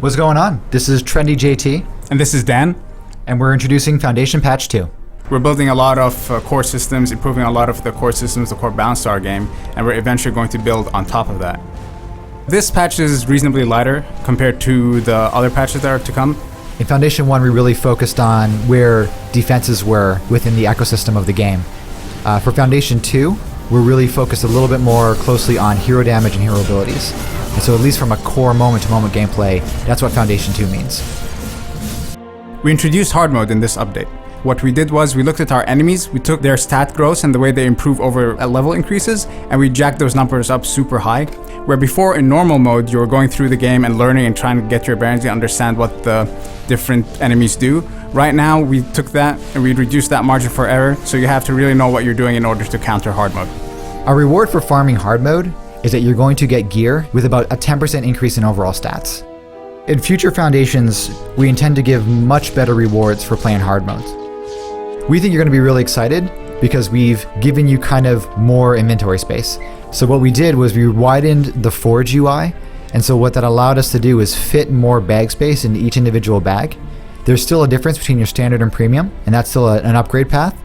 What's going on? This is Trendy JT. And this is Dan. And we're introducing Foundation Patch 2. We're building a lot of core systems, improving a lot of the core systems, the core balance to our game, and we're eventually going to build on top of that. This patch is reasonably lighter compared to the other patches that are to come. In Foundation 1, we really focused on where defenses were within the ecosystem of the game. For Foundation 2, we're really focused a little bit more closely on hero damage and hero abilities. And so at least from a core moment-to-moment gameplay, that's what Foundation 2 means. We introduced hard mode in this update. What we did was we looked at our enemies, we took their stat growth and the way they improve over level increases, and we jacked those numbers up super high. Where before in normal mode, you were going through the game and learning and trying to get your bearings and understand what the different enemies do. Right now, we took that and we reduced that margin for error, so you have to really know what you're doing in order to counter hard mode. Our reward for farming hard mode is that you're going to get gear with about a 10% increase in overall stats. In future Foundations, we intend to give much better rewards for playing hard modes. We think you're going to be really excited because we've given you kind of more inventory space. So what we did was we widened the Forge UI, and so what that allowed us to do is fit more bag space into each individual bag. There's still a difference between your standard and premium, and that's still an upgrade path.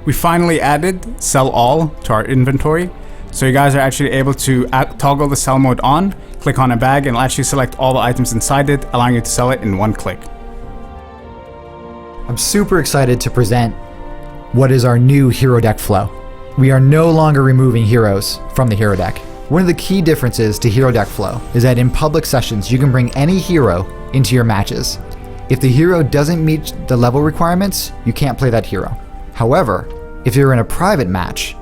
We finally added Sell All to our inventory, so you guys are actually able to toggle the sell mode on, click on a bag, and it'll actually select all the items inside it, allowing you to sell it in one click. I'm super excited to present what is our new hero deck flow. We are no longer removing heroes from the hero deck. One of the key differences to hero deck flow is that in public sessions, you can bring any hero into your matches. If the hero doesn't meet the level requirements, you can't play that hero. However, if you're in a private match,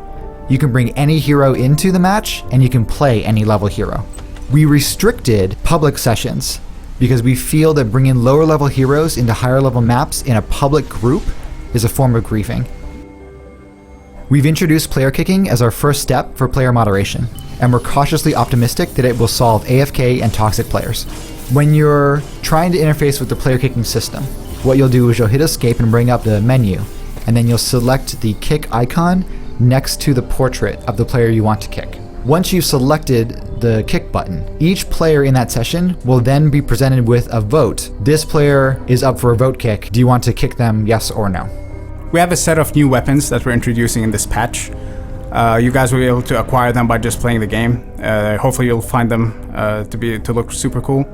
you can bring any hero into the match and you can play any level hero. We restricted public sessions because we feel that bringing lower level heroes into higher level maps in a public group is a form of griefing. We've introduced player kicking as our first step for player moderation, and we're cautiously optimistic that it will solve AFK and toxic players. When you're trying to interface with the player kicking system, what you'll do is you'll hit escape and bring up the menu, and then you'll select the kick icon next to the portrait of the player you want to kick. Once you've selected the kick button, each player in that session will then be presented with a vote. This player is up for a vote kick. Do you want to kick them, yes or no? We have a set of new weapons that we're introducing in this patch. You guys will be able to acquire them by just playing the game. Hopefully you'll find them to look super cool.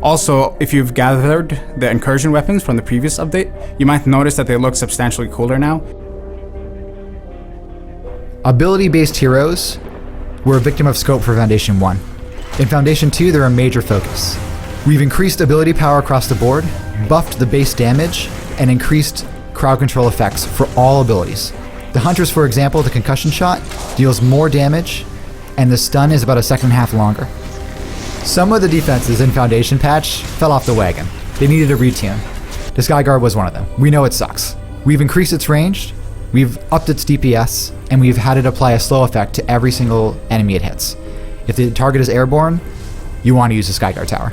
Also, if you've gathered the incursion weapons from the previous update, you might notice that they look substantially cooler now. Ability-based heroes were a victim of scope for Foundation 1. In Foundation 2, they're a major focus. We've increased ability power across the board, buffed the base damage, and increased crowd control effects for all abilities. The Huntress, for example, the concussion shot, deals more damage, and the stun is about a second and a half longer. Some of the defenses in Foundation patch fell off the wagon. They needed a retune. The Skyguard was one of them. We know it sucks. We've increased its range, we've upped its DPS, and we've had it apply a slow effect to every single enemy it hits. If the target is airborne, you want to use the Skyguard Tower.